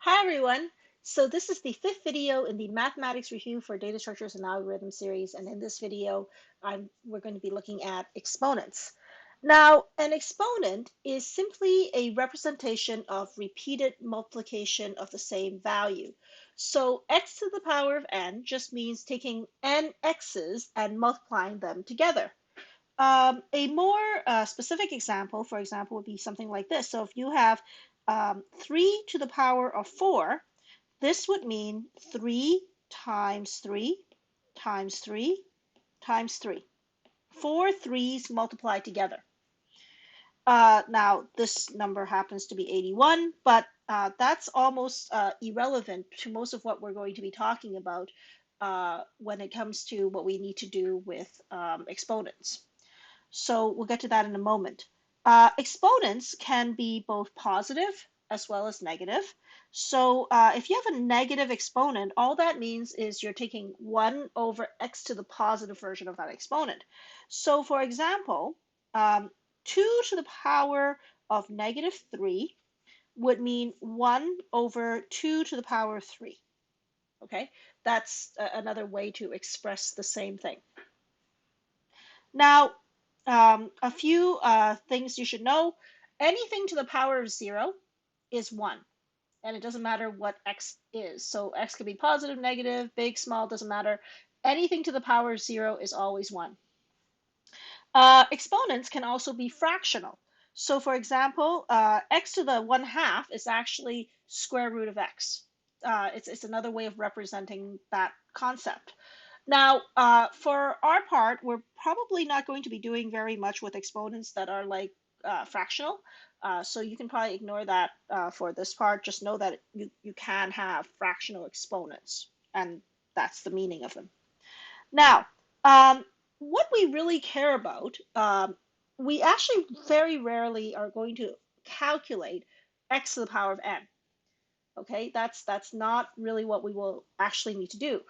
Hi everyone. So this is the fifth video in the Mathematics Review for Data Structures and Algorithms series, and in this video, we're going to be looking at exponents. Now, an exponent is simply a representation of repeated multiplication of the same value. So x to the power of n just means taking n x's and multiplying them together. A more specific example, for example, would be something like this. So if you have 3 to the power of 4, this would mean 3 times 3 times 3 times 3. Four threes multiplied together. Now, this number happens to be 81, but that's almost irrelevant to most of what we're going to be talking about when it comes to what we need to do with exponents. So we'll get to that in a moment. Exponents can be both positive as well as negative. So if you have a negative exponent, all that means is you're taking 1 over x to the positive version of that exponent. So for example, 2 to the power of negative 3 would mean 1 over 2 to the power of 3. Okay, that's another way to express the same thing. Now, a few things you should know. Anything to the power of 0 is 1, and it doesn't matter what x is. So x could be positive, negative, big, small, doesn't matter. Anything to the power of 0 is always 1. Exponents can also be fractional. So for example, x to the 1/2 is actually square root of x. It's another way of representing that concept. Now, for our part, we're probably not going to be doing very much with exponents that are like fractional. So you can probably ignore that for this part. Just know that you can have fractional exponents, and that's the meaning of them. Now, what we really care about, we actually very rarely are going to calculate x to the power of n. Okay, that's not really what we will actually need to do.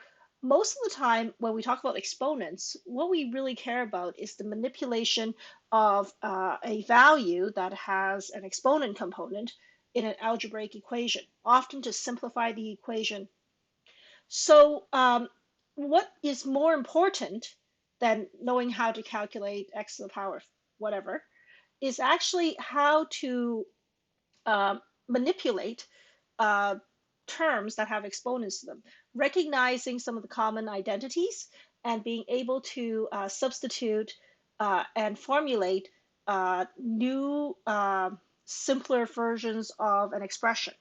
Most of the time, when we talk about exponents, what we really care about is the manipulation of a value that has an exponent component in an algebraic equation, often to simplify the equation. So, what is more important than knowing how to calculate x to the power of whatever is actually how to manipulate uh, terms that have exponents to them, recognizing some of the common identities and being able to substitute and formulate new, simpler versions of an expression.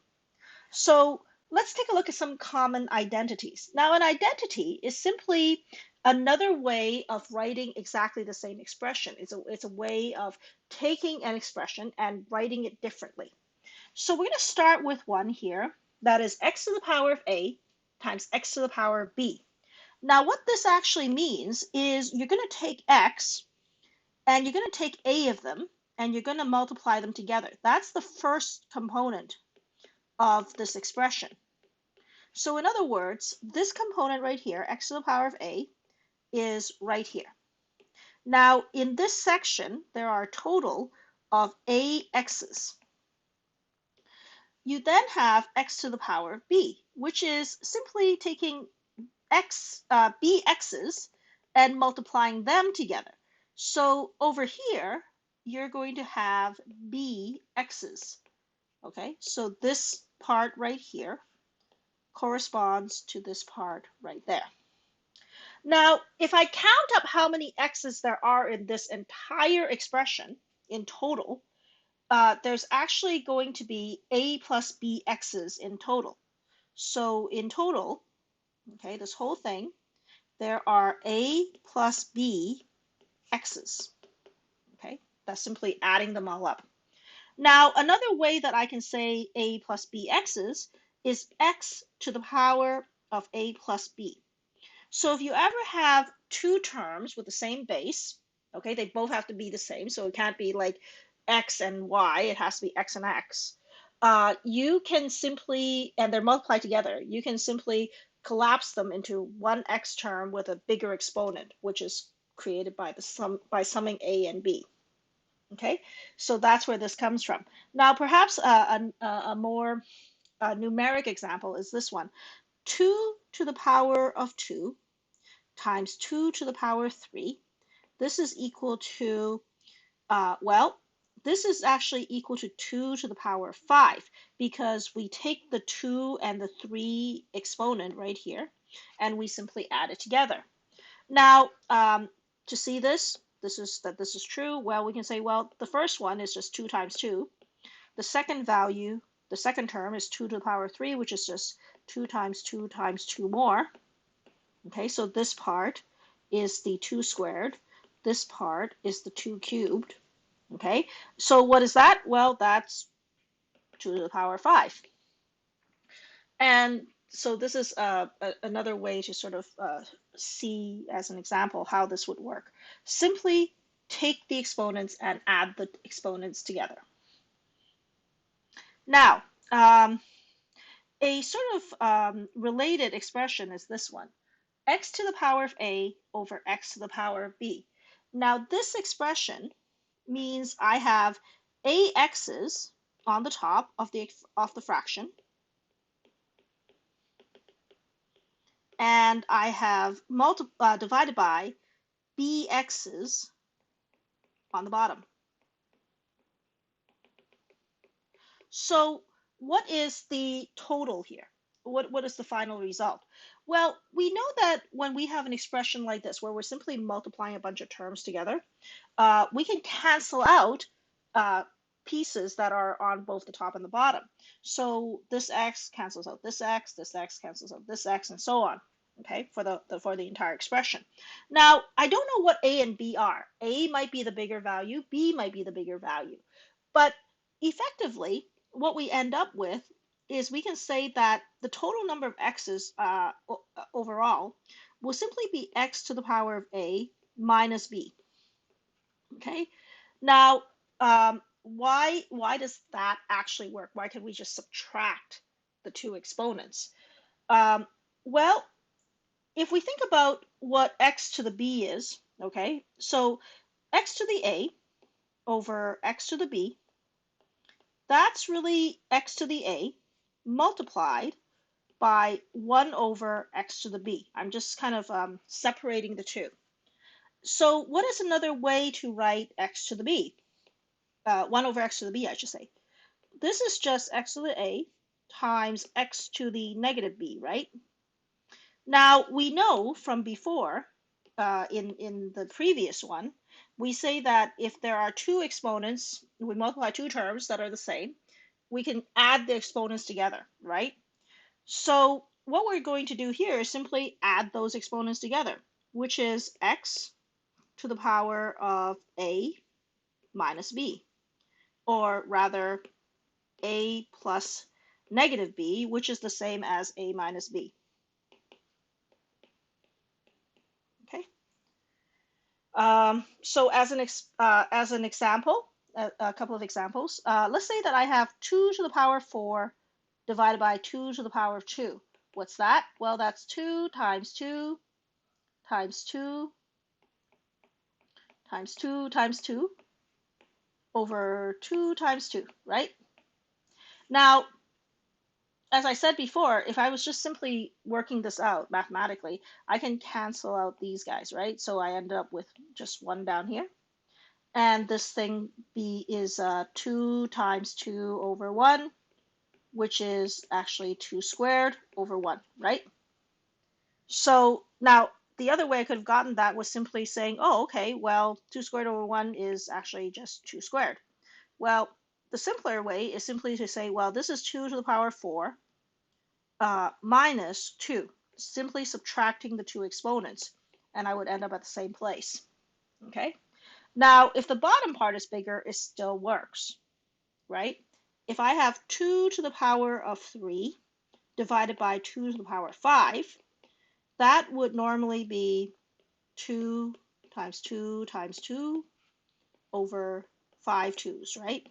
So let's take a look at some common identities. Now, an identity is simply another way of writing exactly the same expression. It's a way of taking an expression and writing it differently. So we're going to start with one here that is x to the power of a times x to the power of b. Now, what this actually means is you're going to take x and you're going to take a of them and you're going to multiply them together. That's the first component of this expression. So in other words, this component right here, x to the power of a, is right here. Now, in this section, there are a total of a x's. You then have x to the power of b, which is simply taking b x's and multiplying them together. So over here, you're going to have b x's. Okay, so this part right here corresponds to this part right there. Now, if I count up how many x's there are in this entire expression in total, there's actually going to be a plus b x's in total. So in total, okay, this whole thing, there are a plus b x's. Okay, that's simply adding them all up. Now, another way that I can say a plus b x's is x to the power of a plus b. So if you ever have two terms with the same base, okay, they both have to be the same, so it can't be like x and y, it has to be x and x. You can simply, and they're multiplied together, you can simply collapse them into one x term with a bigger exponent, which is created by summing a and b. Okay, so that's where this comes from. Now, perhaps a more numeric example is this one. 2 to the power of 2 times 2 to the power of 3. This is equal to, well, this is actually equal to 2 to the power of 5 because we take the 2 and the 3 exponent right here and we simply add it together. Now, to see this is true, well, we can say, well, the first one is just 2 times 2. The second value, the second term is 2 to the power of 3, which is just 2 times 2 times 2 more. Okay, so this part is the 2 squared. This part is the 2 cubed. Okay, so what is that? Well, that's 2 to the power of 5. And so this is another way to sort of see as an example how this would work. Simply take the exponents and add the exponents together. Now, a sort of related expression is this one. X to the power of A over X to the power of B. Now, this expression means I have AX's on the top of the fraction, and I have divided by BX's on the bottom. So what is the total here? What is the final result? Well, we know that when we have an expression like this, where we're simply multiplying a bunch of terms together, we can cancel out pieces that are on both the top and the bottom. So this x cancels out this x cancels out this x, and so on. Okay, for the entire expression. Now, I don't know what a and b are. A might be the bigger value, b might be the bigger value. But effectively, what we end up with is we can say that the total number of x's overall will simply be x to the power of a minus b. Okay, now why does that actually work? Why can't we just subtract the two exponents? Um, well, if we think about what x to the b is, okay, so x to the a over x to the b, that's really x to the a multiplied by 1 over x to the b. I'm just kind of separating the two. So what is another way to write x to the b? 1 over x to the b, I should say. This is just x to the a times x to the negative b, right? Now, we know from before, in the previous one, we say that if there are two exponents, we multiply two terms that are the same, we can add the exponents together, right? So what we're going to do here is simply add those exponents together, which is x to the power of a minus b, or rather a plus negative b, which is the same as a minus b. Okay. So as an example, a couple of examples. Let's say that I have 2 to the power of 4 divided by 2 to the power of 2. What's that? Well, that's 2 times 2 times 2 times 2 times 2 over 2 times 2, right? Now, as I said before, if I was just simply working this out mathematically, I can cancel out these guys, right? So I end up with just 1 down here. And this thing b is 2 times 2 over 1, which is actually 2 squared over 1, right? So now the other way I could have gotten that was simply saying, oh, okay, well, 2 squared over 1 is actually just 2 squared. Well, the simpler way is simply to say, well, this is 2 to the power of 4 minus 2, simply subtracting the two exponents, and I would end up at the same place. Okay. Now, if the bottom part is bigger, it still works, right? If I have 2 to the power of 3 divided by 2 to the power of 5, that would normally be 2 times 2 times 2 over 5 2's, right?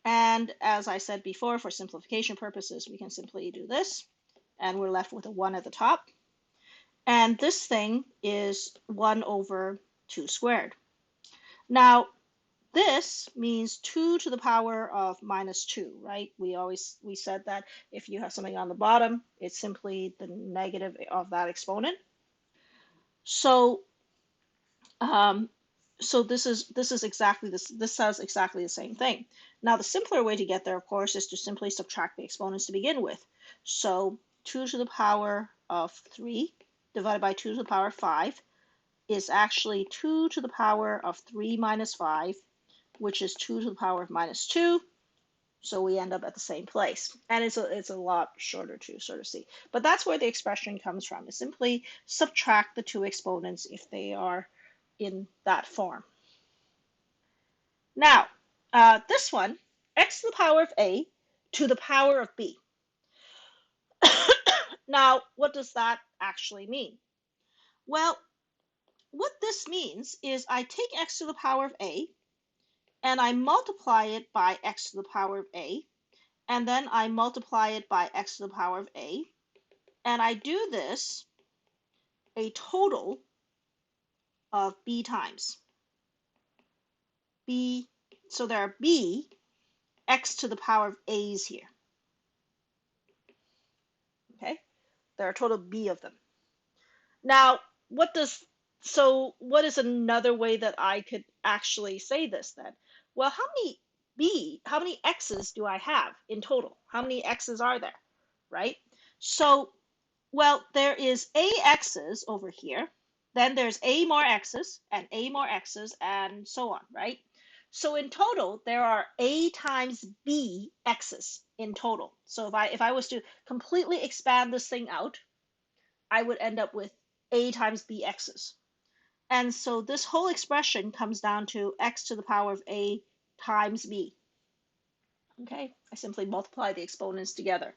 And as I said before, for simplification purposes, we can simply do this, and we're left with a 1 at the top. And this thing is 1 over 2 squared. Now, this means 2 to the power of minus 2, right? We said that if you have something on the bottom, it's simply the negative of that exponent. So um, so this is exactly this. This says exactly the same thing. Now the simpler way to get there, of course, is to simply subtract the exponents to begin with. So 2 to the power of 3 divided by 2 to the power of 5 is actually 2 to the power of 3 minus 5, which is 2 to the power of minus 2. So we end up at the same place. And it's a lot shorter to sort of see. But that's where the expression comes from. Is simply subtract the two exponents if they are in that form. Now, this one, x to the power of a to the power of b. Now, what does that actually mean? Well, what this means is I take x to the power of a and I multiply it by x to the power of a, and then I multiply it by x to the power of a, and I do this a total of b times. B, so there are b x to the power of a's here. Okay, there are a total of b of them. Now, what is another way that I could actually say this then? Well, how many x's do I have in total? How many x's are there, right? So, well, there is a x's over here, then there's a more x's and a more x's and so on, right? So in total, there are a times b x's in total. So if I was to completely expand this thing out, I would end up with a times b x's. And so this whole expression comes down to x to the power of a times b. Okay, I simply multiply the exponents together.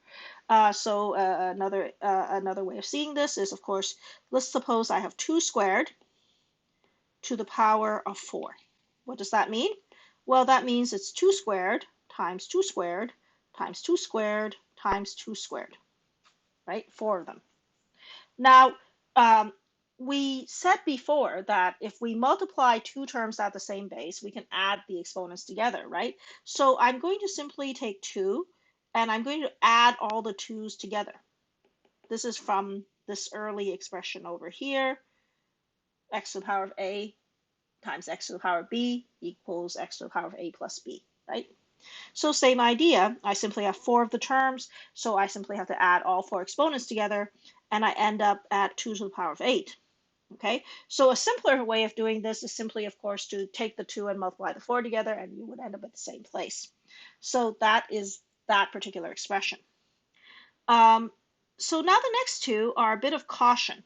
Another way of seeing this is, of course, let's suppose I have 2 squared to the power of 4. What does that mean? Well, that means it's 2 squared times 2 squared times 2 squared times 2 squared, right? 4 of them. Now, we said before that if we multiply two terms at the same base, we can add the exponents together, right? So I'm going to simply take 2, and I'm going to add all the 2's together. This is from this early expression over here. X to the power of a times x to the power of b equals x to the power of a plus b, right? So same idea, I simply have 4 of the terms, so I simply have to add all 4 exponents together, and I end up at 2 to the power of 8. Okay, so a simpler way of doing this is simply, of course, to take the 2 and multiply the 4 together, and you would end up at the same place. So that is that particular expression. So now the next two are a bit of caution,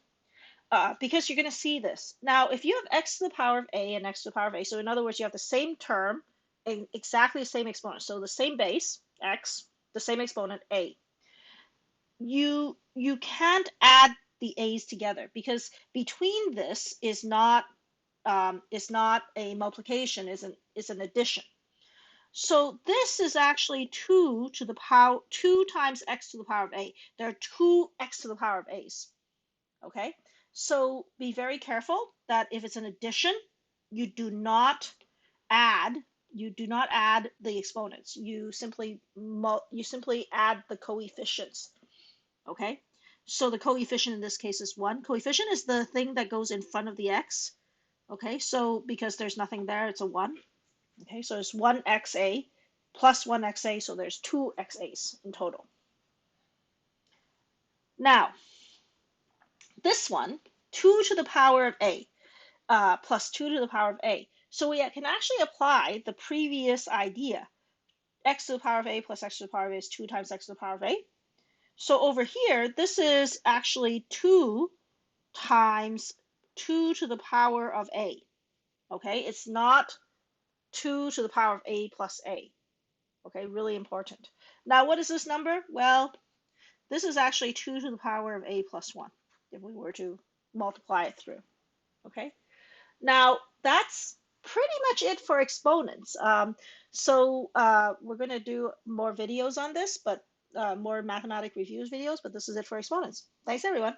because you're going to see this. Now, if you have x to the power of a and x to the power of a, so in other words, you have the same term and exactly the same exponent, so the same base, x, the same exponent, a, you can't add the a's together, because between this is not a multiplication, is an addition. So this is actually 2 to the power 2 times x to the power of a. There are 2 x to the power of a's. Okay, so be very careful that if it's an addition, you do not add the exponents. You simply add the coefficients. Okay, so the coefficient in this case is 1. Coefficient is the thing that goes in front of the x. Okay, so because there's nothing there, it's a 1. Okay, so it's 1xa plus 1xa, so there's 2xa's in total. Now, this one, 2 to the power of a plus 2 to the power of a. So we can actually apply the previous idea. X to the power of a plus x to the power of a is 2 times x to the power of a. So over here, this is actually 2 times 2 to the power of a. Okay, it's not 2 to the power of a plus a. Okay, really important. Now, what is this number? Well, this is actually 2 to the power of a plus 1 if we were to multiply it through. Okay, now that's pretty much it for exponents. We're going to do more videos on this, but more mathematic reviews videos, but this is it for exponents. Thanks, everyone.